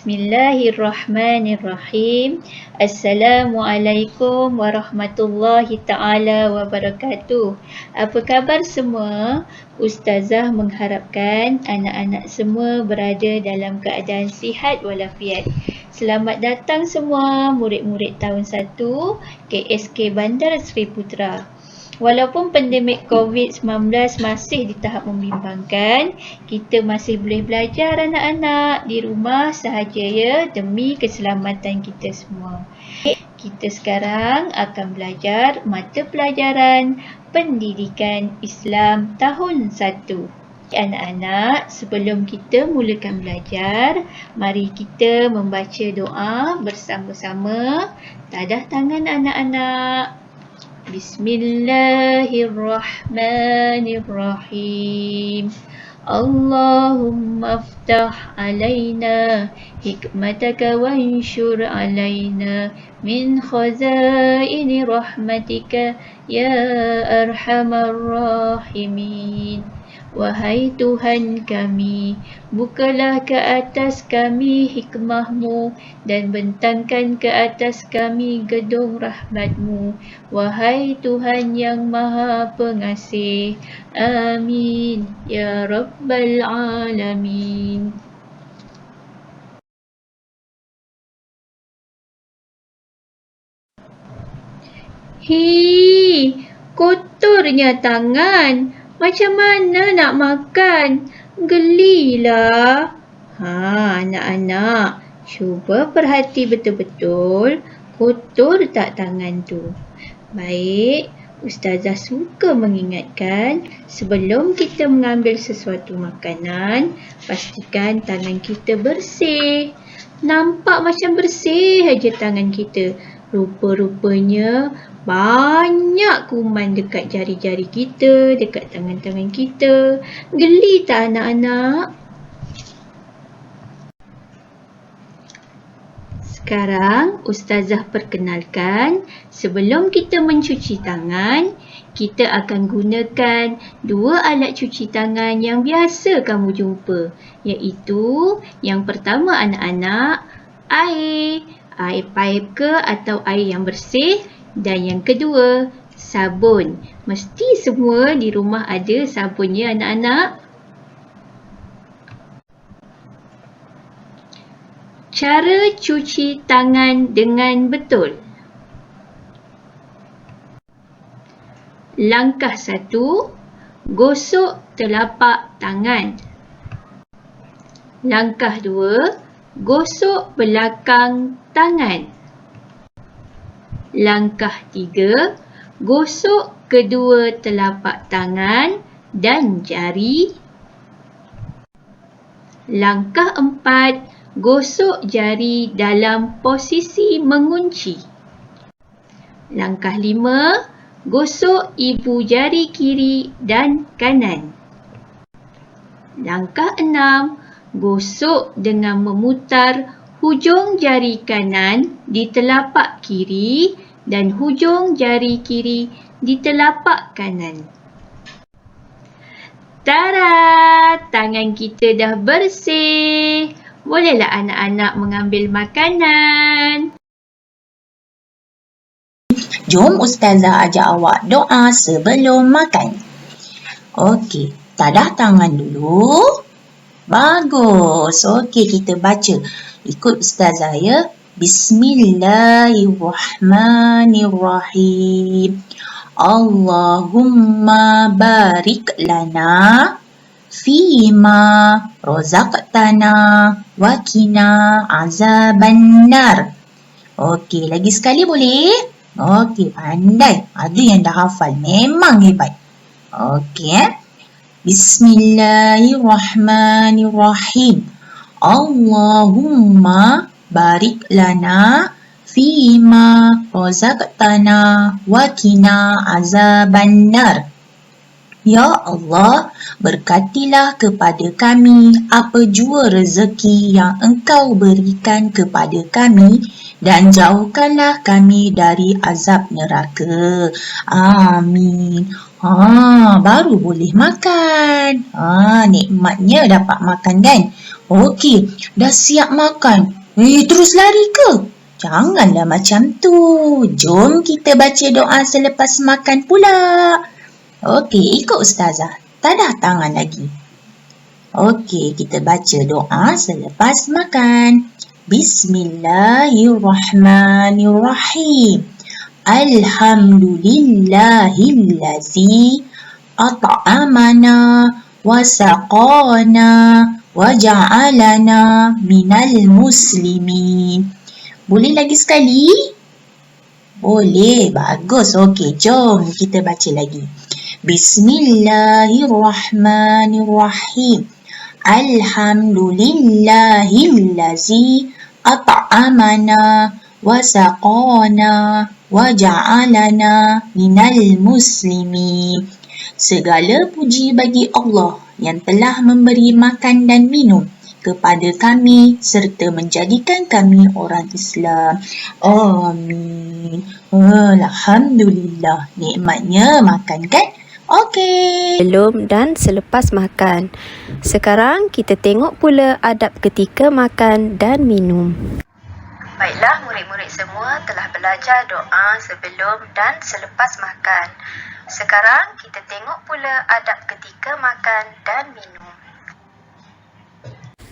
Bismillahirrahmanirrahim. Assalamualaikum warahmatullahi ta'ala wabarakatuh. Apa khabar semua? Ustazah mengharapkan anak-anak semua berada dalam keadaan sihat walafiat. Selamat datang semua murid-murid tahun 1 KSK Bandar Seri Putra. Walaupun pandemik COVID-19 masih di tahap membimbangkan, kita masih boleh belajar anak-anak di rumah sahaja ya, demi keselamatan kita semua. Kita sekarang akan belajar mata pelajaran Pendidikan Islam tahun 1. Anak-anak, sebelum kita mulakan belajar, mari kita membaca doa bersama-sama. Tadah tangan anak-anak. Bismillahirrahmanirrahim. Allahumma aftah alaina hikmataka wa anshur alaina min khazaini rahmatika ya arhamar rahimin. Wahai Tuhan kami, bukalah ke atas kami hikmahmu dan bentangkan ke atas kami gedung rahmatmu. Wahai Tuhan yang Maha Pengasih. Amin. Ya Rabbal Alamin. Hi, kotornya tangan. Macam mana nak makan? Gelilah. Anak-anak, cuba perhati betul-betul. Kotor tak tangan tu? Baik, Ustazah suka mengingatkan, sebelum kita mengambil sesuatu makanan, pastikan tangan kita bersih. Nampak macam bersih aja tangan kita. Rupa-rupanya banyak kuman dekat jari-jari kita, dekat tangan-tangan kita. Geli tak anak-anak? Sekarang Ustazah perkenalkan, sebelum kita mencuci tangan, kita akan gunakan dua alat cuci tangan yang biasa kamu jumpa, iaitu yang pertama anak-anak, air paip ke atau air yang bersih, dan yang kedua sabun. Mesti semua di rumah ada sabun ya anak-anak. Cara cuci tangan dengan betul. Langkah 1, gosok telapak tangan. Langkah 2, gosok belakang tangan. Langkah 3, gosok kedua telapak tangan dan jari. Langkah 4, gosok jari dalam posisi mengunci. Langkah 5, gosok ibu jari kiri dan kanan. Langkah 6, gosok dengan memutar hujung jari kanan di telapak kiri dan hujung jari kiri di telapak kanan. Tada! Tangan kita dah bersih. Bolehlah anak-anak mengambil makanan. Jom Ustazah ajak awak doa sebelum makan. Okey, tadah tangan dulu. Bagus. Okey, kita baca. Ikut Ustazah ya. Bismillahirrahmanirrahim. Allahumma barik lana fima razaqtana wa qina azabannar. Okey, lagi sekali boleh? Okey, pandai. Ada yang dah hafal. Memang hebat. Okey. Bismillahirrahmanirrahim. Allahumma barik lana fima razaqtana wa qina azabannar. Ya Allah, berkatilah kepada kami apa jua rezeki yang Engkau berikan kepada kami dan jauhkanlah kami dari azab neraka. Amin. Baru boleh makan. Nikmatnya dapat makan kan? Okey, dah siap makan. Terus lari ke? Janganlah macam tu. Jom kita baca doa selepas makan pula. Okey, ikut Ustazah. Tadah tangan lagi. Okey, kita baca doa selepas makan. Bismillahirrahmanirrahim. Alhamdulillahillazi at'amana wa saqana wa ja'alana minal muslimin. Boleh lagi sekali? Boleh, bagus. Okey, jom kita baca lagi. Bismillahirrahmanirrahim. Alhamdulillahillazi at'amana wa saqana wa ja'alana minal muslimin. Segala puji bagi Allah yang telah memberi makan dan minum kepada kami serta menjadikan kami orang Islam. Amin. Alhamdulillah. Nikmatnya makan kan? Okey. Sebelum dan selepas makan. Sekarang kita tengok pula adab ketika makan dan minum. Baiklah, murid-murid semua telah belajar doa sebelum dan selepas makan. Sekarang kita tengok pula adab ketika makan dan minum.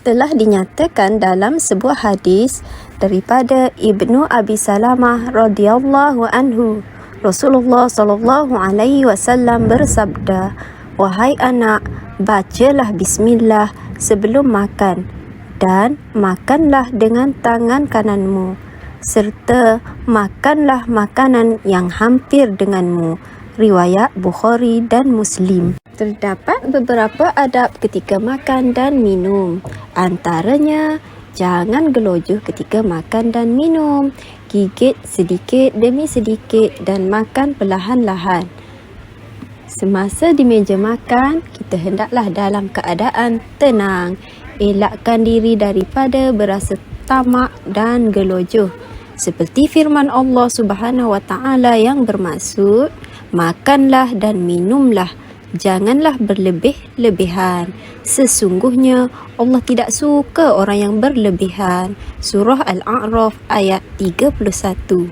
Telah dinyatakan dalam sebuah hadis daripada Ibnu Abi Salamah radhiyallahu anhu, Rasulullah sallallahu alaihi wasallam bersabda, "Wahai anak, bacalah bismillah sebelum makan dan makanlah dengan tangan kananmu serta makanlah makanan yang hampir denganmu." Riwayat Bukhari dan Muslim. Terdapat beberapa adab ketika makan dan minum. Antaranya, jangan gelojoh ketika makan dan minum. Gigit sedikit demi sedikit dan makan perlahan-lahan. Semasa di meja makan, kita hendaklah dalam keadaan tenang. Elakkan diri daripada berasa tamak dan gelojoh. Seperti firman Allah Subhanahu Wa Taala yang bermaksud, makanlah dan minumlah, janganlah berlebih-lebihan. Sesungguhnya Allah tidak suka orang yang berlebihan. Surah Al-A'raf ayat 31.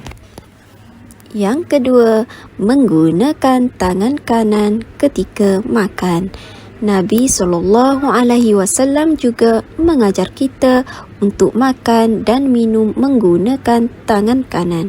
Yang kedua, menggunakan tangan kanan ketika makan. Nabi SAW juga mengajar kita untuk makan dan minum menggunakan tangan kanan.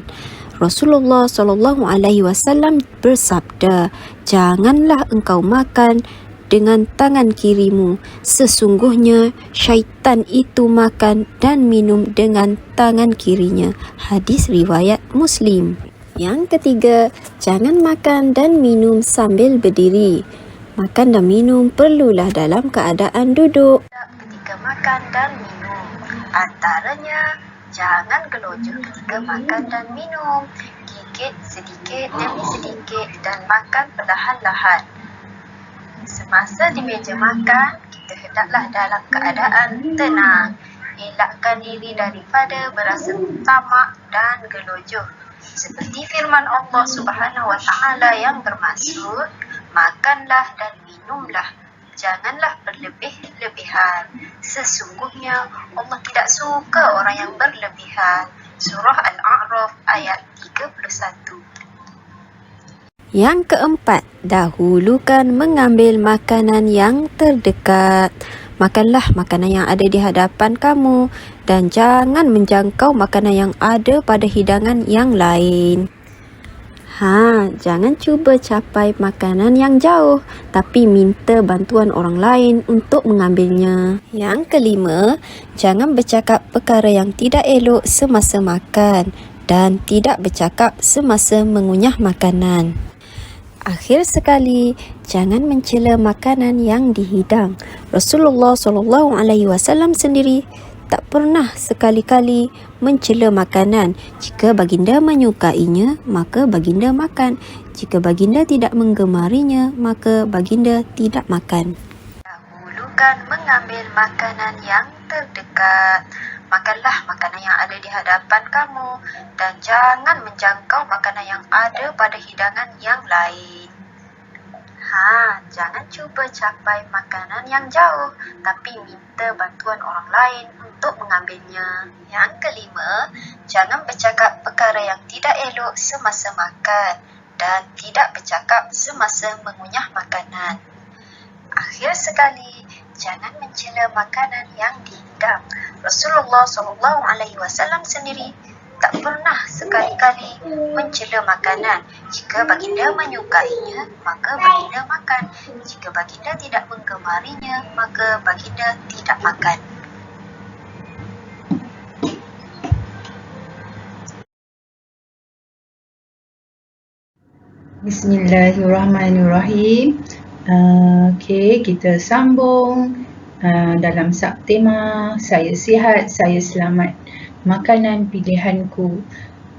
Rasulullah SAW bersabda, "Janganlah engkau makan dengan tangan kirimu. Sesungguhnya syaitan itu makan dan minum dengan tangan kirinya." Hadis riwayat Muslim. Yang ketiga, jangan makan dan minum sambil berdiri. Makan dan minum perlulah dalam keadaan duduk. Ketika makan dan minum, antaranya jangan gelojoh ketika makan dan minum. Gigit sedikit demi sedikit dan makan perlahan-lahan. Semasa di meja makan, kita hendaklah dalam keadaan tenang. Elakkan diri daripada berasa tamak dan gelojoh. Seperti firman Allah Subhanahu Wa Taala yang bermaksud, makanlah dan minumlah, janganlah berlebih-lebihan. Sesungguhnya Allah tidak suka orang yang berlebihan. Surah Al-A'raf ayat 31. Yang keempat, dahulukan mengambil makanan yang terdekat. Makanlah makanan yang ada di hadapan kamu dan jangan menjangkau makanan yang ada pada hidangan yang lain. Jangan cuba capai makanan yang jauh, tapi minta bantuan orang lain untuk mengambilnya. Yang kelima, jangan bercakap perkara yang tidak elok semasa makan dan tidak bercakap semasa mengunyah makanan. Akhir sekali, jangan mencela makanan yang dihidang. Rasulullah SAW sendiri tak pernah sekali-kali mencela makanan. Jika baginda menyukainya, maka baginda makan. Jika baginda tidak menggemarinya, maka baginda tidak makan. Dahulukan mengambil makanan yang terdekat. Makanlah makanan yang ada di hadapan kamu dan jangan menjangkau makanan yang ada pada hidangan yang lain. Jangan cuba capai makanan yang jauh, tapi minta bantuan orang lain untuk mengambilnya. Yang kelima, jangan bercakap perkara yang tidak elok semasa makan dan tidak bercakap semasa mengunyah makanan. Akhir sekali, jangan mencela makanan yang dihidang. Rasulullah SAW sendiri tak pernah sekali-kali mencela makanan. Jika baginda menyukainya, maka baginda makan. Jika baginda tidak menggemarinya, maka baginda tidak makan. Bismillahirrahmanirrahim. Okey, kita sambung dalam subtema saya sihat, saya selamat. Makanan pilihanku.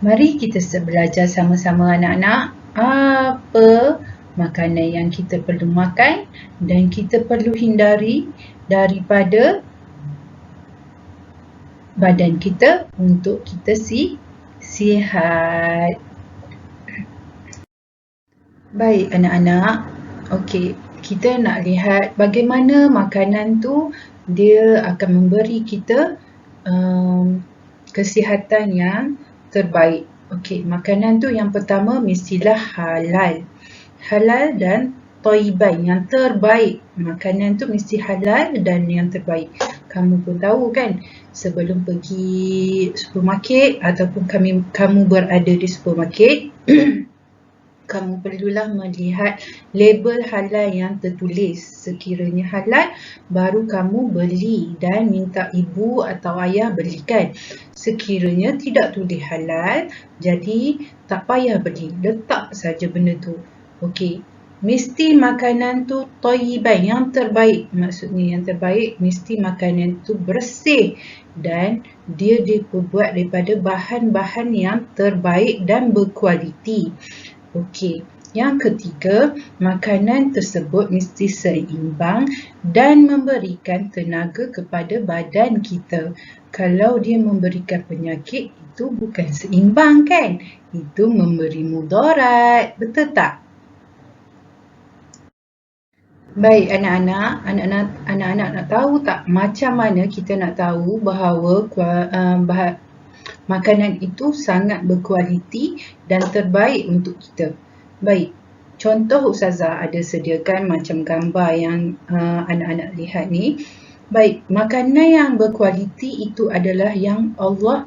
Mari kita belajar sama-sama anak-anak apa makanan yang kita perlu makan dan kita perlu hindari daripada badan kita untuk kita sihat. Baik anak-anak, okey, kita nak lihat bagaimana makanan tu dia akan memberi kita kesihatan yang terbaik. Okey, makanan tu yang pertama mestilah halal. Halal dan thayyiban, yang terbaik. Makanan tu mesti halal dan yang terbaik. Kamu pun tahu kan, sebelum pergi supermarket ataupun kamu berada di supermarket, kamu perlulah melihat label halal yang tertulis. Sekiranya halal, baru kamu beli dan minta ibu atau ayah belikan. Sekiranya tidak tulis halal, jadi tak payah beli, letak saja benda tu. Okey, mesti makanan tu thayyiban, yang terbaik. Maksudnya yang terbaik, mesti makanan tu bersih dan dia dibuat daripada bahan-bahan yang terbaik dan berkualiti. Okey, yang ketiga, makanan tersebut mesti seimbang dan memberikan tenaga kepada badan kita. Kalau dia memberikan penyakit, itu bukan seimbang kan? Itu memberi mudarat, betul tak? Baik anak-anak nak tahu tak macam mana kita nak tahu bahawa makanan itu sangat berkualiti dan terbaik untuk kita. Baik, contoh Ustazah ada sediakan macam gambar yang anak-anak lihat ni. Baik, makanan yang berkualiti itu adalah yang Allah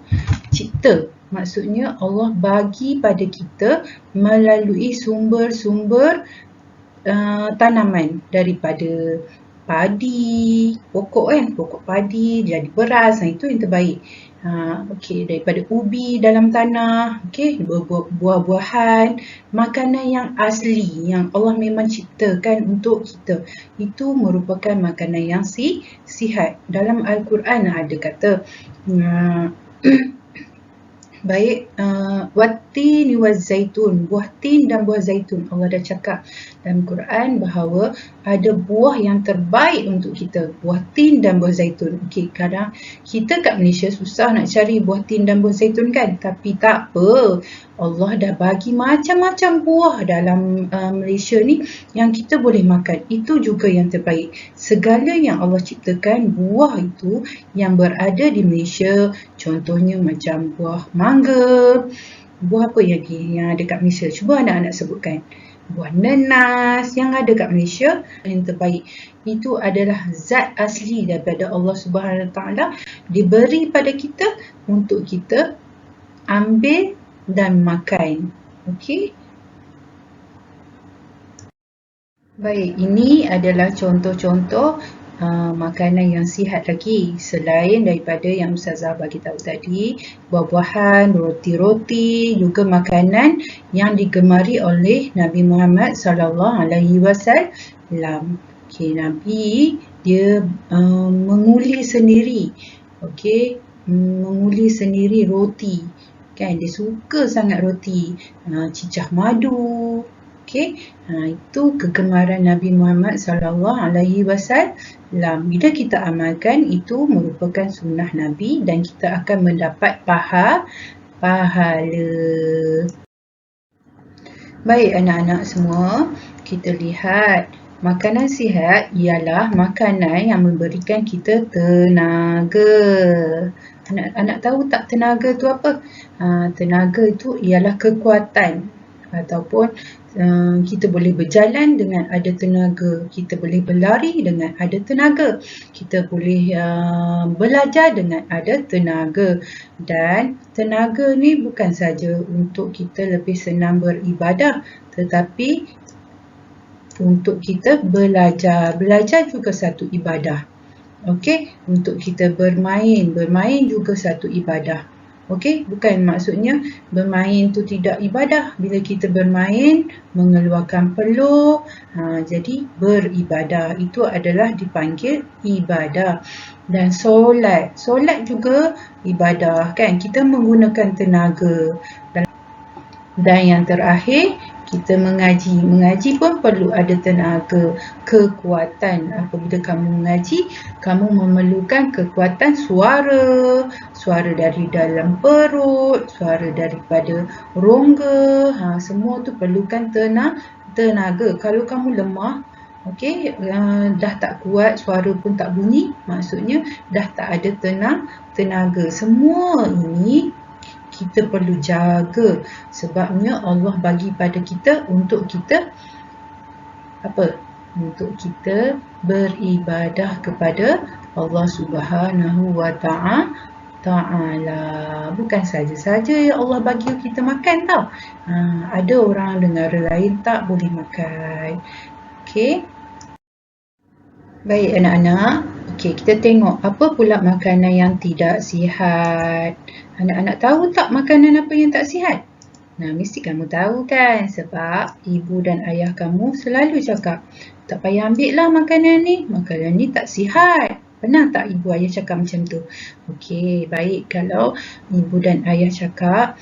cipta. Maksudnya Allah bagi pada kita melalui sumber-sumber tanaman daripada padi, pokok padi jadi beras, itu yang terbaik. Okey, daripada ubi dalam tanah, okey, buah-buahan, makanan yang asli yang Allah memang ciptakan untuk kita. Itu merupakan makanan yang sihat. Dalam Al-Quran ada kata baik, wattin wazaitun, buah tin dan buah zaitun. Allah dah cakap dalam Quran bahawa ada buah yang terbaik untuk kita, buah tin dan buah zaitun. Okey, kadang kita kat Malaysia susah nak cari buah tin dan buah zaitun kan, tapi tak apa, Allah dah bagi macam-macam buah dalam Malaysia ni yang kita boleh makan. Itu juga yang terbaik. Segala yang Allah ciptakan, buah itu yang berada di Malaysia, contohnya macam buah mangga, buah apa lagi yang ada kat Malaysia? Cuba anak-anak sebutkan. Buah nenas yang ada kat Malaysia, yang terbaik. Itu adalah zat asli daripada Allah Subhanahu Wa Taala, diberi pada kita untuk kita ambil dan makan. Okey. Baik, ini adalah contoh-contoh makanan yang sihat lagi selain daripada yang Ustazah bagi tahu tadi, buah-buahan, roti-roti, juga makanan yang digemari oleh Nabi Muhammad SAW. Okey, Nabi dia menguli sendiri, okey, menguli sendiri roti, kan? Dia suka sangat roti, cicah madu. Okey, itu kegemaran Nabi Muhammad SAW. Bila kita amalkan, itu merupakan sunnah Nabi dan kita akan mendapat pahala. Baik anak-anak semua, kita lihat Makanan sihat ialah makanan yang memberikan kita tenaga. Anak-anak tahu tak tenaga tu apa? Tenaga itu ialah kekuatan ataupun kita boleh berjalan dengan ada tenaga, kita boleh berlari dengan ada tenaga, kita boleh belajar dengan ada tenaga. Dan tenaga ni bukan saja untuk kita lebih senang beribadah, tetapi untuk kita belajar. Belajar juga satu ibadah. Okey, untuk kita bermain juga satu ibadah. Okey, bukan maksudnya bermain tu tidak ibadah. Bila kita bermain, mengeluarkan peluh, jadi beribadah. Itu adalah dipanggil ibadah. Dan solat juga ibadah, kan? Kita menggunakan tenaga. Dan yang terakhir, kita mengaji. Mengaji pun perlu ada tenaga, kekuatan. Apabila kamu mengaji, kamu memerlukan kekuatan suara. Suara dari dalam perut, suara daripada rongga. Semua tu perlukan tenaga. Kalau kamu lemah, okey, dah tak kuat, suara pun tak bunyi, maksudnya dah tak ada tenaga. Semua ini kita perlu jaga, sebabnya Allah bagi pada kita untuk kita apa? Untuk kita beribadah kepada Allah Subhanahu wa Ta'ala. Bukan saja-saja yang Allah bagi kita makan tau. Ada orang negara lain tak boleh makan. Okey. Baik anak-anak. Okey, kita tengok apa pula makanan yang tidak sihat. Anak-anak tahu tak makanan apa yang tak sihat? Mesti kamu tahu kan, sebab ibu dan ayah kamu selalu cakap, tak payah ambil lah makanan ni tak sihat. Pernah tak ibu ayah cakap macam tu? Okey, baik, kalau ibu dan ayah cakap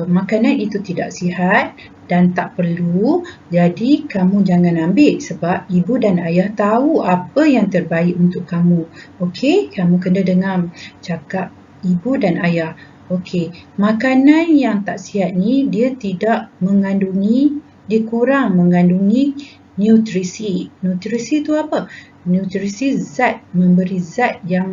makanan itu tidak sihat dan tak perlu, jadi kamu jangan ambil, sebab ibu dan ayah tahu apa yang terbaik untuk kamu. Okey, kamu kena dengar cakap ibu dan ayah. Okey, makanan yang tak sihat ni dia kurang mengandungi nutrisi. Nutrisi tu apa? Nutrisi memberi zat yang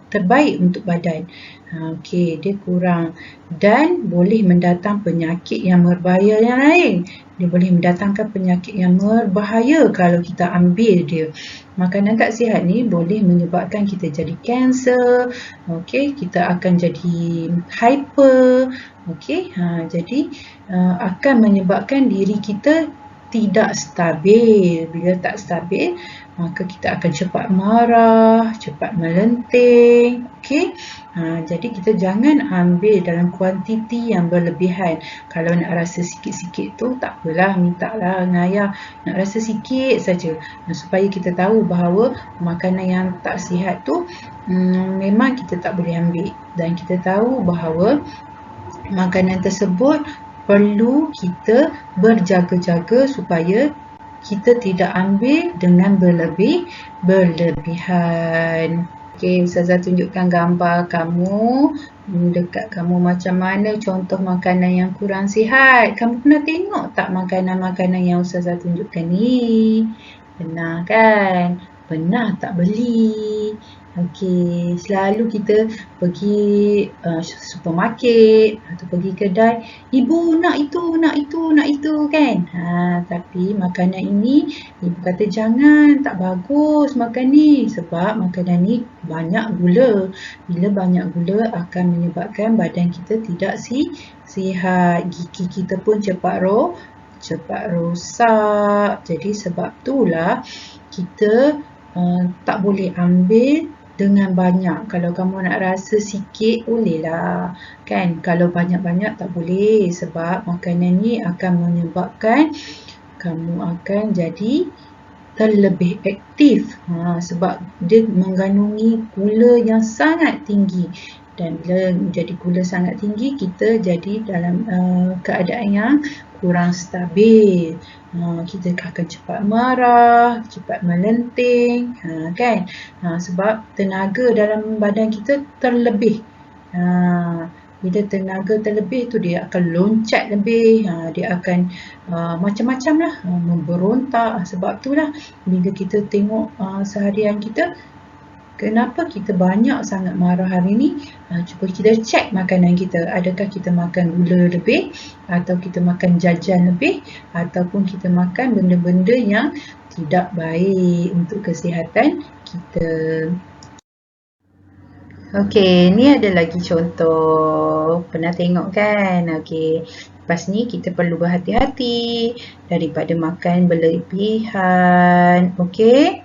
terbaik untuk badan. Okey, dia kurang dan boleh mendatang penyakit yang berbahaya yang lain. Dia boleh mendatangkan penyakit yang berbahaya kalau kita ambil dia. Makanan tak sihat ni boleh menyebabkan kita jadi kanser. Okey, kita akan jadi hyper. Okey, jadi akan menyebabkan diri kita tidak stabil. Bila tak stabil, maka kita akan cepat marah, cepat melenting. Okey, jadi kita jangan ambil dalam kuantiti yang berlebihan. Kalau nak rasa sikit-sikit tu tak apalah, minta lah dengan ayah nak rasa sikit saja, supaya kita tahu bahawa makanan yang tak sihat tu memang kita tak boleh ambil, dan kita tahu bahawa makanan tersebut perlu kita berjaga-jaga supaya kita tidak ambil dengan berlebihan. Okey, Ustazah tunjukkan gambar kamu. Dekat kamu macam mana contoh makanan yang kurang sihat. Kamu pernah tengok tak makanan-makanan yang Ustazah tunjukkan ni? Pernah kan? Pernah tak beli? Okey, selalu kita pergi supermarket atau pergi kedai, ibu nak itu kan. Tapi makanan ini ibu kata jangan, tak bagus makan ni, sebab makanan ni banyak gula. Bila banyak gula akan menyebabkan badan kita tidak sihat, gigi kita pun cepat rosak. Jadi sebab itulah kita tak boleh ambil dengan banyak. Kalau kamu nak rasa sikit bolehlah kan. Kalau banyak-banyak tak boleh, sebab makanan ni akan menyebabkan kamu akan jadi terlebih aktif. Sebab dia mengandungi gula yang sangat tinggi. Dan bila jadi gula sangat tinggi, kita jadi dalam keadaan yang kurang stabil. Kita akan cepat marah, cepat melenting, sebab tenaga dalam badan kita terlebih. Bila tenaga terlebih tu dia akan loncat lebih, dia akan macam-macam lah, memberontak. Sebab itulah bila kita tengok seharian kita, kenapa kita banyak sangat marah hari ni? Cuba kita cek makanan kita. Adakah kita makan gula lebih, atau kita makan jajan lebih, ataupun kita makan benda-benda yang tidak baik untuk kesihatan kita. Okey, ni ada lagi contoh. Pernah tengok kan? Okey, lepas ni kita perlu berhati-hati daripada makan berlebihan. Okey?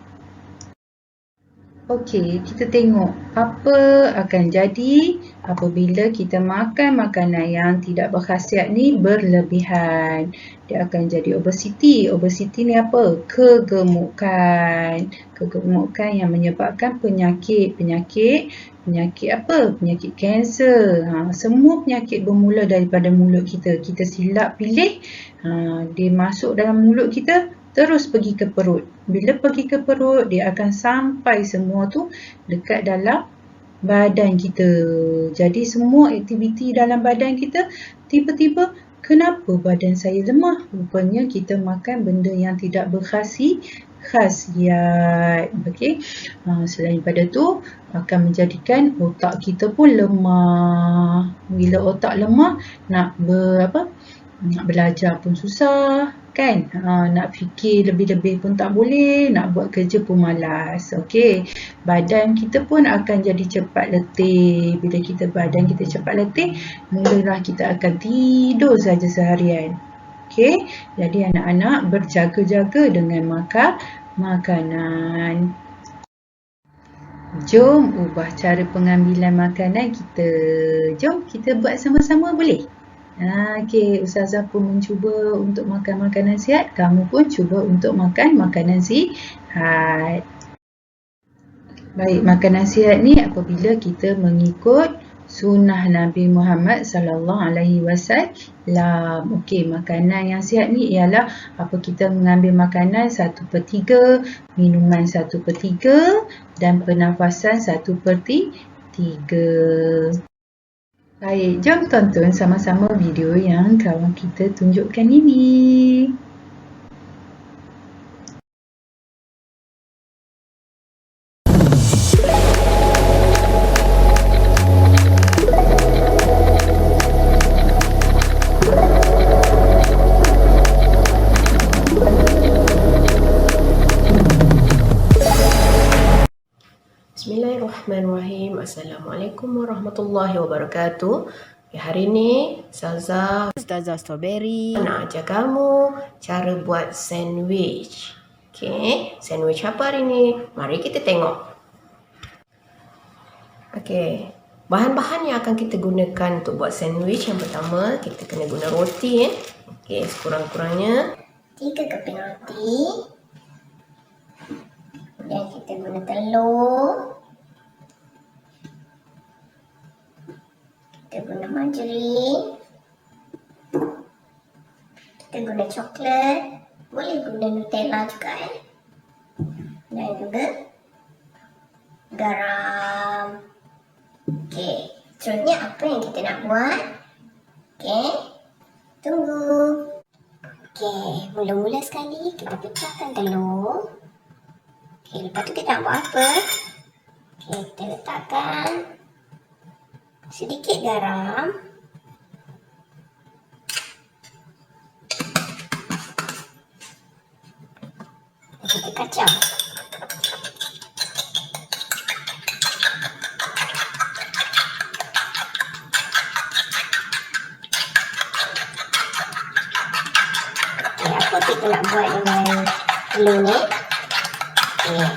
Okey, kita tengok apa akan jadi apabila kita makan makanan yang tidak berkhasiat ni berlebihan. Dia akan jadi obesiti. Obesiti ni apa? Kegemukan. Kegemukan yang menyebabkan penyakit apa? Penyakit kanser. Semua penyakit bermula daripada mulut kita. Kita silap pilih, dia masuk dalam mulut kita, terus pergi ke perut. Bila pergi ke perut, dia akan sampai semua tu dekat dalam badan kita. Jadi semua aktiviti dalam badan kita, tiba-tiba kenapa badan saya lemah? Rupanya kita makan benda yang tidak berkhasiat. Okey. Selain pada tu, akan menjadikan otak kita pun lemah. Bila otak lemah, nak belajar pun susah, kan? Nak fikir lebih-lebih pun tak boleh, nak buat kerja pun malas. Okey, badan kita pun akan jadi cepat letih. Bila badan kita cepat letih, mulalah kita akan tidur saja seharian. Okey, jadi anak-anak berjaga-jaga dengan makan makanan. Jom ubah cara pengambilan makanan kita. Jom kita buat sama-sama, boleh? Okey, Ustazah pun mencuba untuk makan makanan sihat. Kamu pun cuba untuk makan makanan sihat. Baik, makanan sihat ni apabila kita mengikut sunnah Nabi Muhammad SAW. Okey, makanan yang sihat ni ialah kita mengambil makanan 1/3, minuman 1/3 dan pernafasan 1/3. Baik, jom tonton sama-sama video yang kawan kita tunjukkan ini. Bismillahirrahmanirrahim. Assalamualaikum warahmatullahi wabarakatuh. Hari ni Ustazah Strawberry nak ajar kamu cara buat sandwich. Okey, sandwich apa hari ni? Mari kita tengok. Okey, bahan-bahan yang akan kita gunakan untuk buat sandwich, yang pertama kita kena guna roti. Okey, sekurang-kurangnya 3 keping roti. Kemudian kita guna telur. Kita guna margarin. Kita guna coklat. Boleh guna Nutella juga dan juga garam. Okey, seterusnya apa yang kita nak buat? Okey, tunggu. Okey, mula-mula sekali kita pecahkan telur. Okey, lepas tu kita nak buat apa? Okey, kita letakkan sedikit garam. Kita kacau. Okey, apa kita nak buat dengan telur ni? Okey,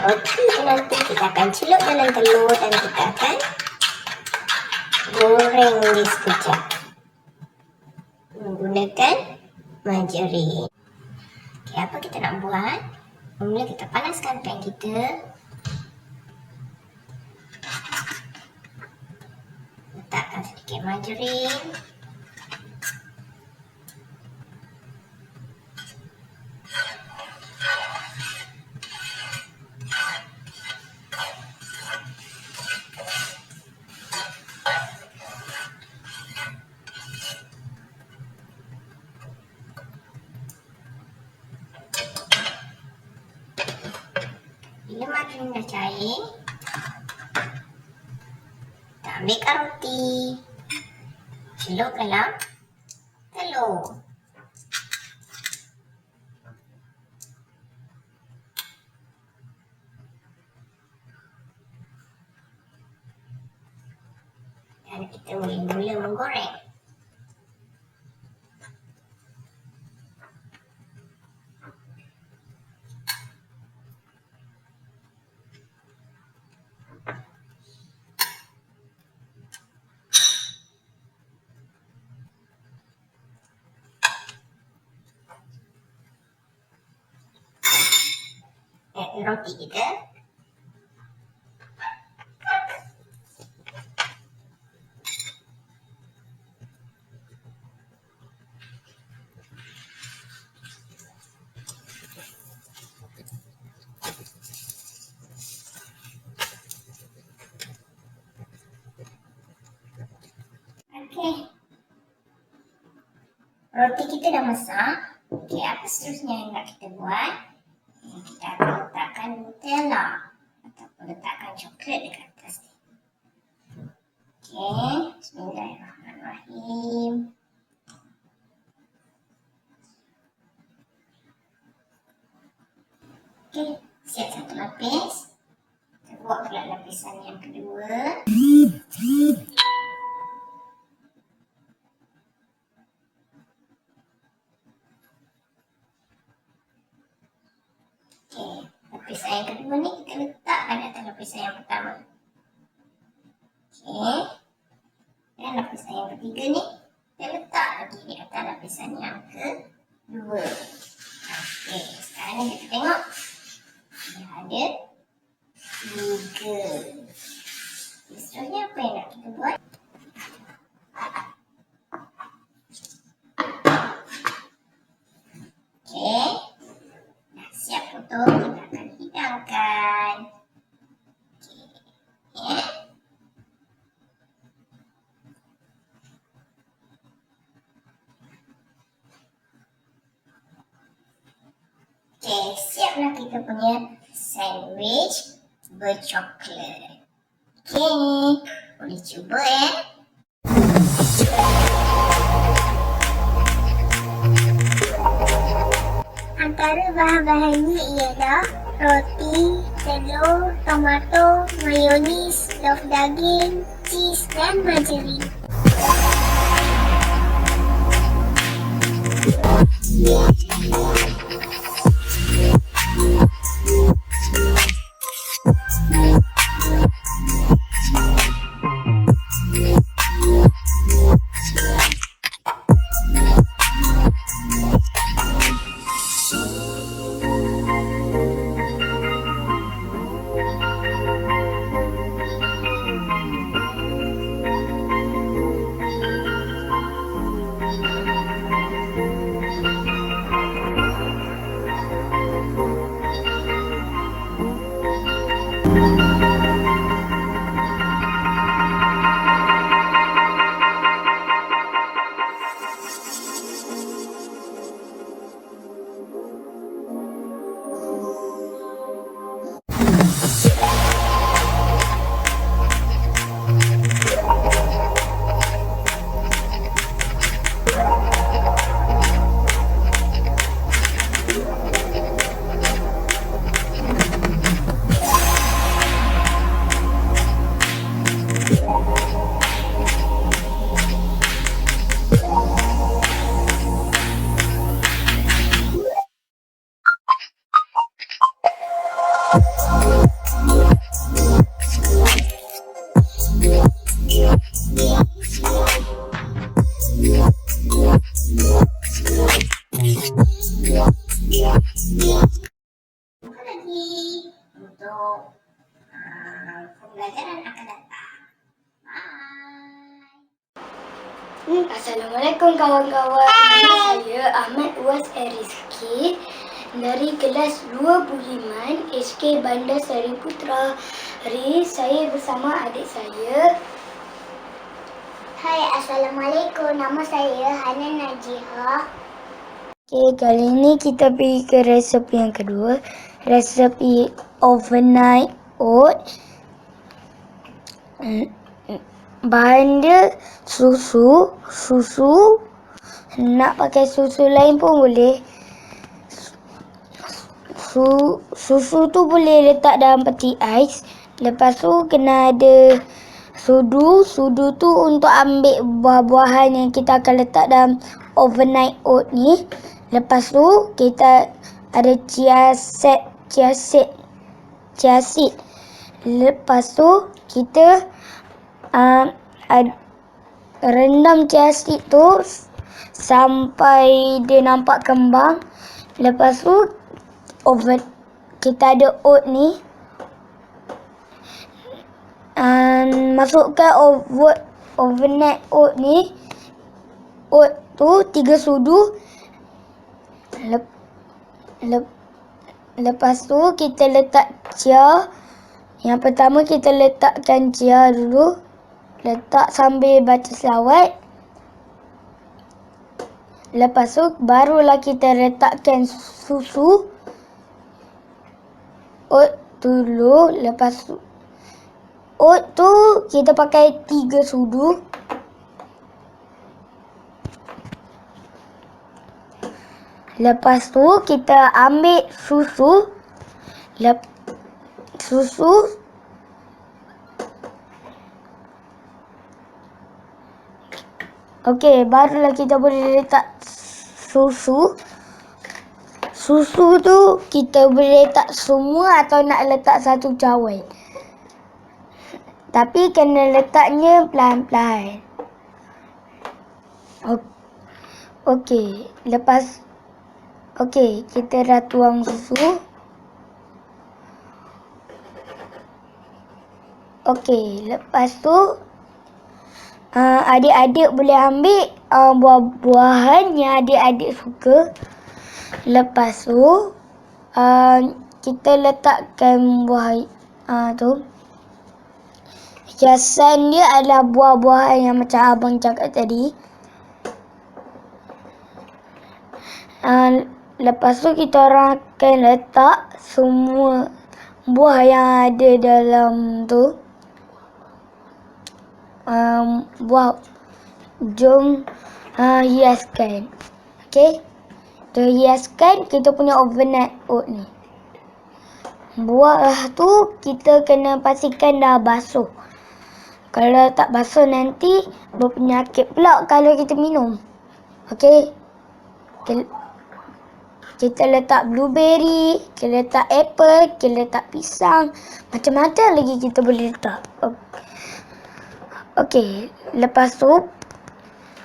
roti tu nanti kita akan celup dalam telur dan kita akan goreng dia sekejap menggunakan margarin. Okey, apa kita nak buat? Mula kita panaskan pan kita. Letakkan sedikit margarin. Ni dah cair. Kita ambilkan roti. Celup dalam telur. Dan kita boleh mula menggoreng. Roti kita. Okey. Roti kita dah masak. Okey, apa seterusnya yang nak kita buat? Kita akan letakkan Nutella ataupun letakkan coklat dekat atas ni. Okey, bismillahirrahmanirrahim. Okey, siap satu lapis. Kita buat pula lapisan yang kedua. Okey, lapisan yang kedua ni kita letakkan atas lapisan yang pertama. Okey. Dan lapisan yang ketiga ni kita letak lagi di atas lapisan yang kedua. Okey, sekarang ni kita tengok. Dia ada 3. Seterusnya apa yang nak kita buat? Okey. Siap untuk kita akan hidangkan. Okey. Ya. Okey, siaplah kita punya sandwich bercoklat. Okey, boleh cuba ya. Antara bahan-bahannya ialah roti, telur, tomato, mayonis, loaf daging, cheese dan margarin. untuk pembelajaran akan datang. Bye. Assalamualaikum kawan-kawan. Nama saya Ahmad Uwas Rizki dari kelas 25 SK Bandar Seri Putra. Hari saya bersama adik saya. Hai, Assalamualaikum. Nama saya Hanan Najihah. Okey, kali ni kita pergi ke resepi yang kedua. Resepi overnight oats. Bahan dia susu. Nak pakai susu lain pun boleh. Susu tu boleh letak dalam peti ais. Lepas tu kena ada sudu. Sudu tu untuk ambil buah-buahan yang kita akan letak dalam overnight oat ni. Lepas tu kita ada chia seed. Lepas tu kita rendam chia seed tu sampai dia nampak kembang. Lepas tu kita ada oat ni. Masukkan overnight oat ni. Oat tu 3 sudu. Lepas tu kita letak chia. Yang pertama kita letakkan chia dulu. Letak sambil baca selawat. Lepas tu barulah kita letakkan susu. Oat dulu. Lepas tu oat tu kita pakai 3 sudu. Lepas tu kita ambil susu. Okey, barulah kita boleh letak susu. Susu tu kita boleh letak semua atau nak letak satu cawan. Tapi kena letaknya pelan-pelan. Okey, kita dah tuang susu. Okey, lepas tu adik-adik boleh ambil buah-buahan yang adik-adik suka. Lepas tu kita letakkan buah tu. Hiasan dia adalah buah-buahan yang macam abang cakap tadi. Lepas tu kita orang akan letak semua buah yang ada dalam tu. Jom hiaskan. Okey. Kita hiaskan kita punya overnight oat ni. Buah tu kita kena pastikan dah basuh. Kalau tak basuh nanti berpenyakit pula kalau kita minum. Okey. Kita letak blueberry, kita letak apple, kita letak pisang. Macam-macam lagi kita boleh letak. Okey, lepas tu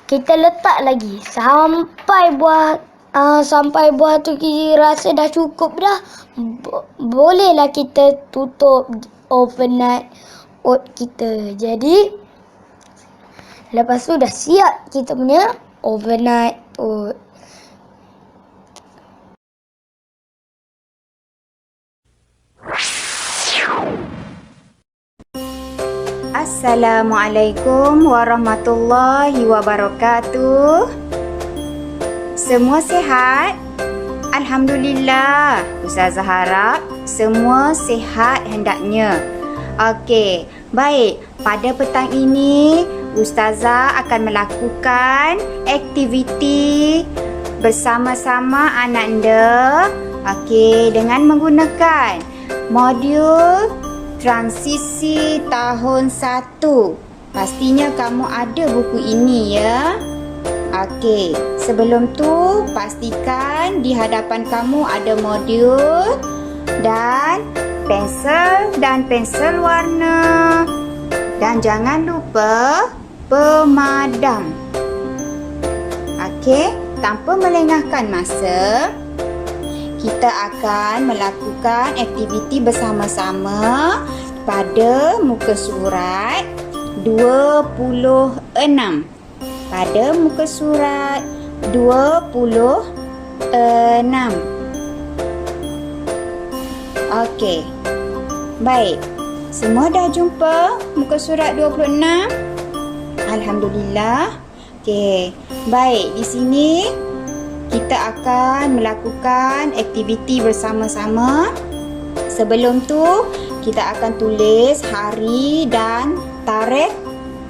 kita letak lagi sampai buah tu kita rasa dah cukup dah. Bolehlah kita tutup overnight oat kita. Jadi lepas tu dah siap kita punya overnight oat. Assalamualaikum warahmatullahi wabarakatuh. Semua sihat? Alhamdulillah. Ustazah harap semua sihat hendaknya. Okey, baik. Pada petang ini Ustazah akan melakukan aktiviti bersama-sama anak anda. Okey, dengan menggunakan modul transisi tahun 1. Pastinya kamu ada buku ini ya. Okey, sebelum tu pastikan di hadapan kamu ada modul dan pensel warna. Dan jangan lupa pemadam. Okey, tanpa melengahkan masa, kita akan melakukan aktiviti bersama-sama pada muka surat 26. Pada muka surat 26. Okey. Baik. Semua dah jumpa muka surat 26? Alhamdulillah. Okey. Baik, di sini kita akan melakukan aktiviti bersama-sama. Sebelum tu, kita akan tulis hari dan tarikh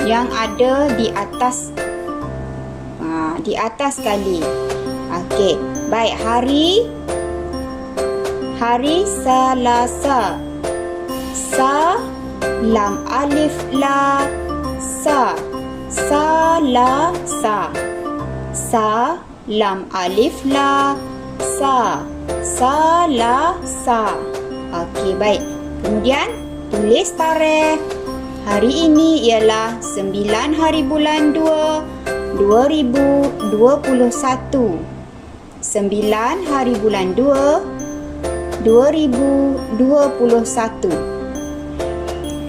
yang ada di atas sekali. Okey, baik, hari Selasa. Sa, lam alif la, sa. Salasa. Sa, lam alif la, sa. Salasa. Okey, baik. Kemudian tulis tarikh. Hari ini ialah 9 hari bulan 2, 2021. 9 hari bulan 2, 2021.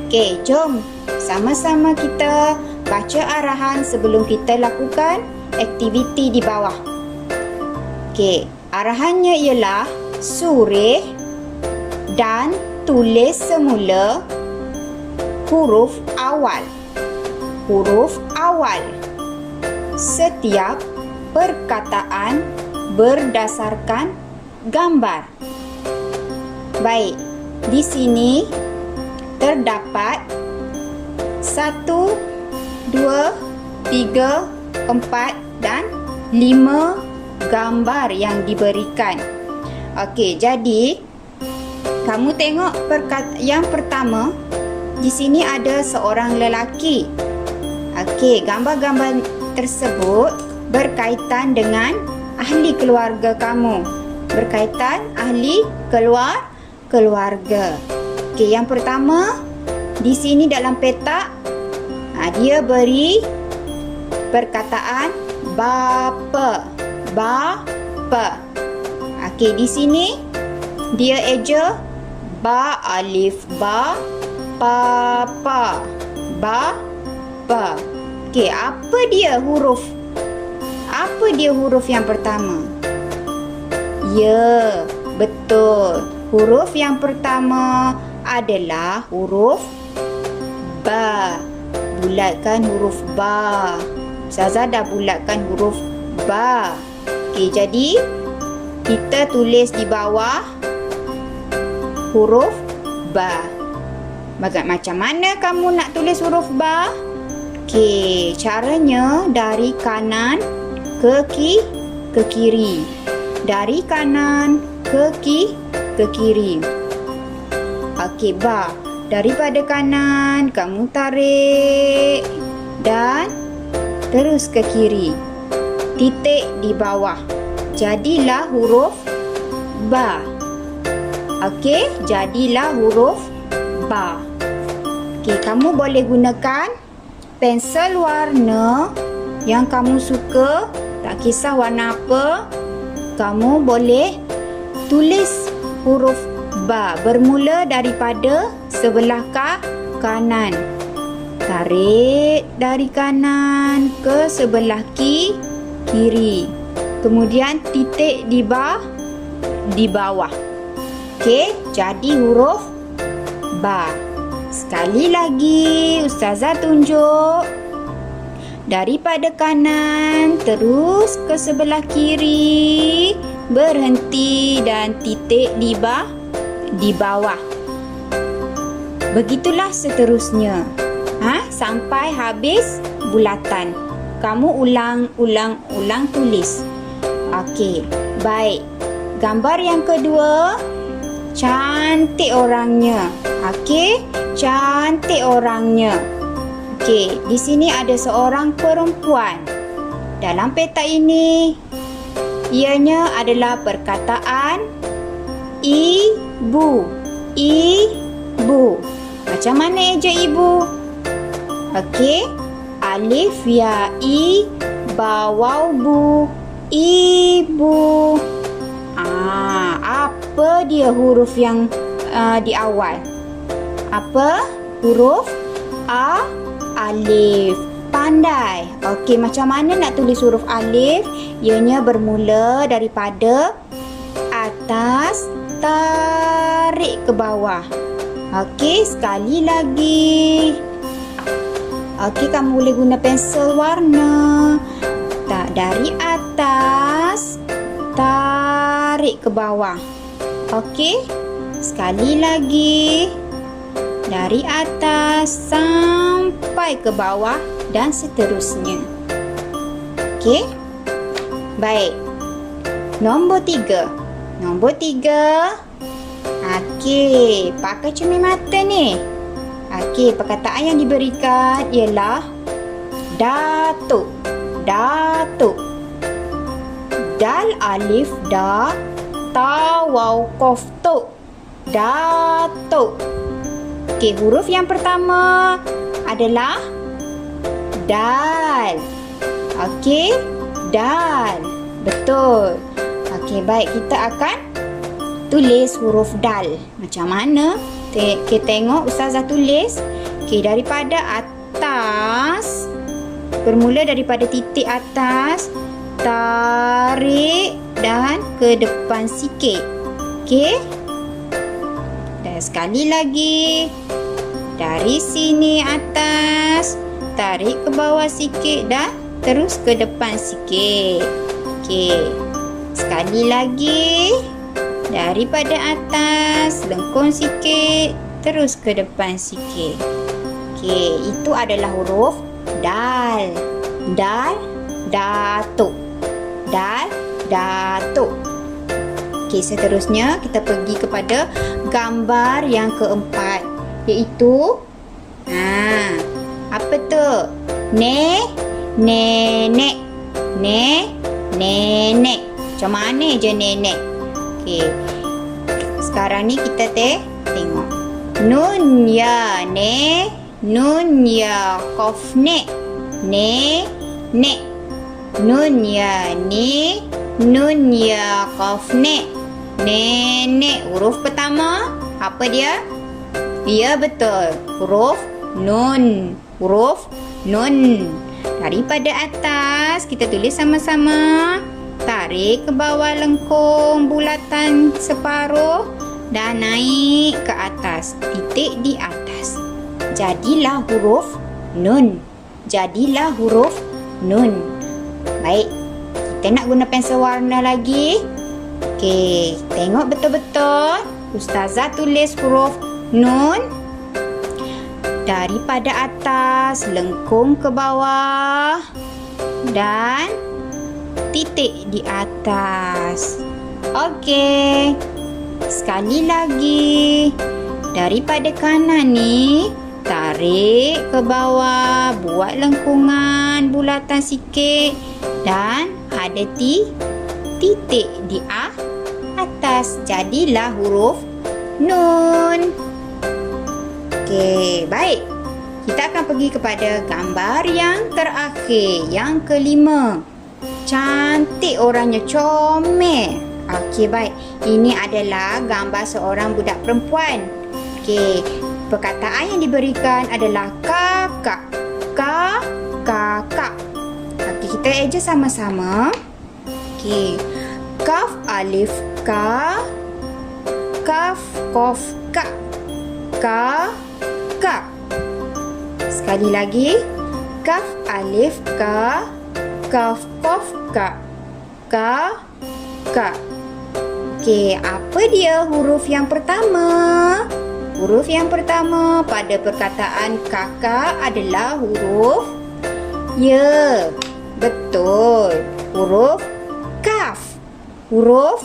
Okey, jom sama-sama kita baca arahan sebelum kita lakukan aktiviti di bawah. Okey, arahannya ialah surih dan tulis semula huruf awal. Huruf awal. Setiap perkataan berdasarkan gambar. Baik, di sini terdapat 1, 2, 3, 4 dan 5 gambar yang diberikan. Okey, jadi kamu tengok yang pertama, di sini ada seorang lelaki. Okey, gambar-gambar tersebut berkaitan dengan ahli keluarga kamu. Berkaitan ahli keluarga. Okey, yang pertama di sini dalam petak dia beri perkataan bapa. Bapa. Okey, di sini dia eja ba alif ba, papa. Bapa. Okey, apa dia huruf yang pertama? Ya, betul. Huruf yang pertama adalah huruf ba. Bulatkan huruf ba. Ustazah dah bulatkan huruf ba. Okey, jadi kita tulis di bawah huruf ba. Macam mana kamu nak tulis huruf ba? Okey, caranya dari kanan ke kiri. Dari kanan ke kiri. Okey, ba. Daripada kanan kamu tarik dan terus ke kiri. Titik di bawah. Jadilah huruf ba. Okey, jadilah huruf ba. Okey, kamu boleh gunakan pensel warna yang kamu suka, tak kisah warna apa. Kamu boleh tulis huruf ba bermula daripada sebelah kanan. Tarik dari kanan ke sebelah kiri. Kemudian titik di bawah. Okey, jadi huruf ba. Sekali lagi Ustazah tunjuk. Daripada kanan terus ke sebelah kiri, berhenti dan titik di bawah. Begitulah seterusnya. Sampai habis bulatan. Kamu ulang tulis. Okey, baik. Gambar yang kedua, cantik orangnya. Okey, cantik orangnya. Okey, di sini ada seorang perempuan. Dalam petak ini, ianya adalah perkataan ibu. Ibu. Macam mana eja ibu? Okey, alif ya i, ba waw bu, ibu. Apa dia huruf yang di awal? Apa? Huruf a, alif. Pandai. Okey, macam mana nak tulis huruf alif? Ianya bermula daripada atas, tarik ke bawah. Okey, sekali lagi. Okey, kamu boleh guna pensel warna. Dari atas tarik ke bawah. Okey, sekali lagi. Dari atas sampai ke bawah dan seterusnya. Okey. Baik. Nombor 3. Nombor 3. Okey, pakai cermin mata ni. Okey, perkataan yang diberikan ialah datuk. Datuk. Dal alif da ta waw qaf tu. Datuk. Okey, huruf yang pertama adalah dal. Okey, dal. Betul. Okey, baik, kita akan tulis huruf dal. Macam mana? Kita tengok Ustazah tulis. Okey, daripada atas, bermula daripada titik atas, tarik dan ke depan sikit. Okey. Dan sekali lagi. Dari sini atas, tarik ke bawah sikit dan terus ke depan sikit. Okey. Sekali lagi. Daripada atas, lengkung sikit, terus ke depan sikit. Okey, itu adalah huruf dal. Dal, datuk. Dal, datuk. Okey, seterusnya kita pergi kepada gambar yang keempat, iaitu apa tu? Nenek. Nenek. Macam mana je nenek? Okey. Sekarang ni kita tengok. Nun ya ne, nun ya qaf ne. Nek. Nun ya ni, nun ya qaf ne. Nenek. Huruf pertama apa dia? Ya, betul. Huruf nun. Huruf nun. Daripada atas kita tulis sama-sama. Tarik ke bawah lengkung bulatan separuh dan naik ke atas. Titik di atas. Jadilah huruf nun. Jadilah huruf nun. Baik. Kita nak guna pensel warna lagi. Okey, tengok betul-betul. Ustazah tulis huruf nun. Daripada atas, lengkung ke bawah dan titik di atas. Okey. Sekali lagi. Daripada kanan ni, tarik ke bawah, buat lengkungan bulatan sikit dan ada titik di atas. Jadilah huruf nun. Okey, baik. Kita akan pergi kepada gambar yang terakhir, yang kelima. Cantik orangnya, comel. Okey, baik. Ini adalah gambar seorang budak perempuan. Okey, perkataan yang diberikan adalah kakak. Kakak. Okey, kita eja sama-sama. Okey. Kaf alif ka. Kaf qaf ka. Ka. Sekali lagi. Kaf alif ka. Kaf qaf ka. Ka. Okey, apa dia huruf yang pertama? Huruf yang pertama pada perkataan kakak adalah huruf ya. Betul. Huruf kaf. Huruf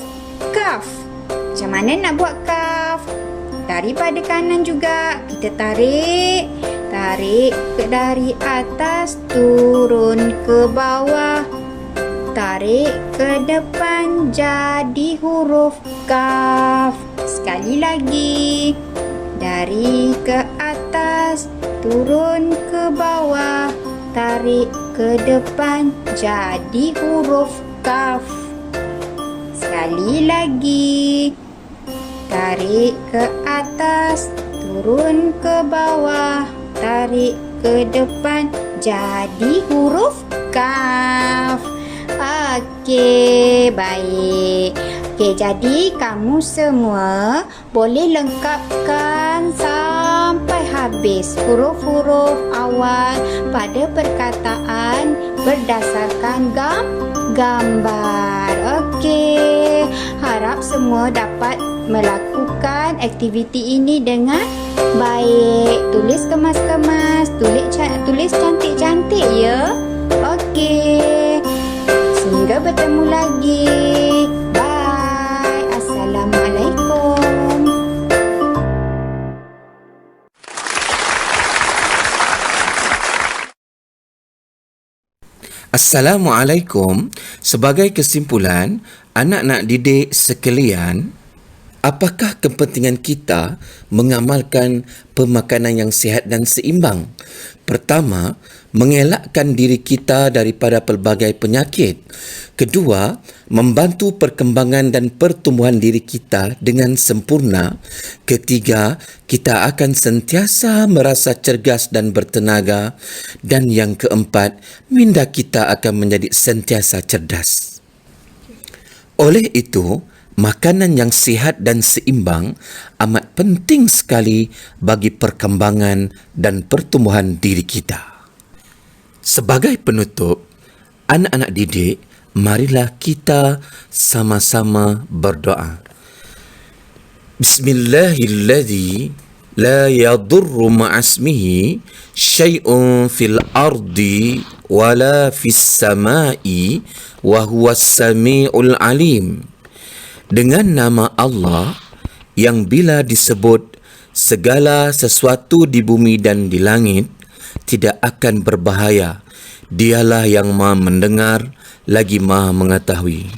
kaf. Macam mana nak buat kaf? Daripada kanan juga kita tarik dari atas turun ke bawah. Tarik ke depan jadi huruf kaf. Sekali lagi. Dari ke atas turun ke bawah. Tarik ke depan jadi huruf kaf. Sekali lagi. Tarik ke atas, turun ke bawah, tarik ke depan, jadi huruf kaf. Okey, baik. Okey, jadi kamu semua boleh lengkapkan sampai habis huruf-huruf awal pada perkataan berdasarkan gambar. Okey, harap semua dapat melakukan aktiviti ini dengan baik. Tulis kemas-kemas, tulis cantik-cantik ya. Okey. Sehingga bertemu lagi. Bye. Assalamualaikum. Assalamualaikum. Sebagai kesimpulan, anak-anak didik sekalian, apakah kepentingan kita mengamalkan pemakanan yang sihat dan seimbang? Pertama, mengelakkan diri kita daripada pelbagai penyakit. Kedua, membantu perkembangan dan pertumbuhan diri kita dengan sempurna. Ketiga, kita akan sentiasa merasa cergas dan bertenaga. Dan yang keempat, minda kita akan menjadi sentiasa cerdas. Oleh itu, makanan yang sihat dan seimbang amat penting sekali bagi perkembangan dan pertumbuhan diri kita. Sebagai penutup, anak-anak didik, marilah kita sama-sama berdoa. Bismillahilladzi la yadurru ma'asmihi syai'un fil ardi wala fis samai wa huwas sami'ul alim. Dengan nama Allah yang bila disebut segala sesuatu di bumi dan di langit tidak akan berbahaya. Dialah yang Maha mendengar lagi Maha mengetahui.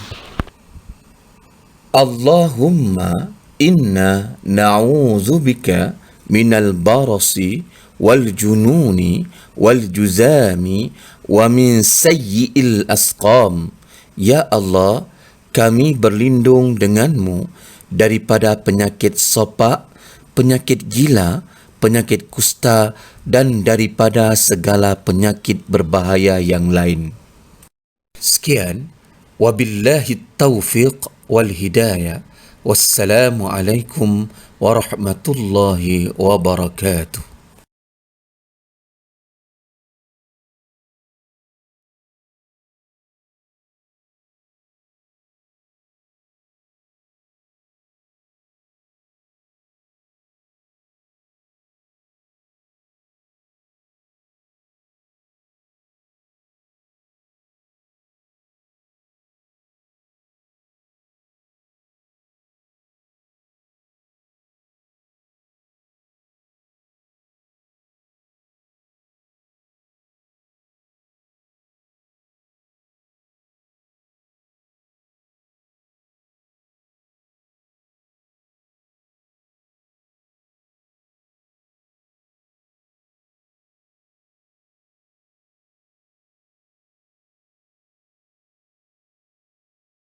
Allahumma inna na'udzubika minal barasi wal jununi wal juzami wa min sayyi'il asqam. Ya Allah, kami berlindung denganmu daripada penyakit sopak, penyakit gila, penyakit kusta dan daripada segala penyakit berbahaya yang lain. Sekian, wabillahi taufiq wal hidayah. Wassalamualaikum warahmatullahi wabarakatuh.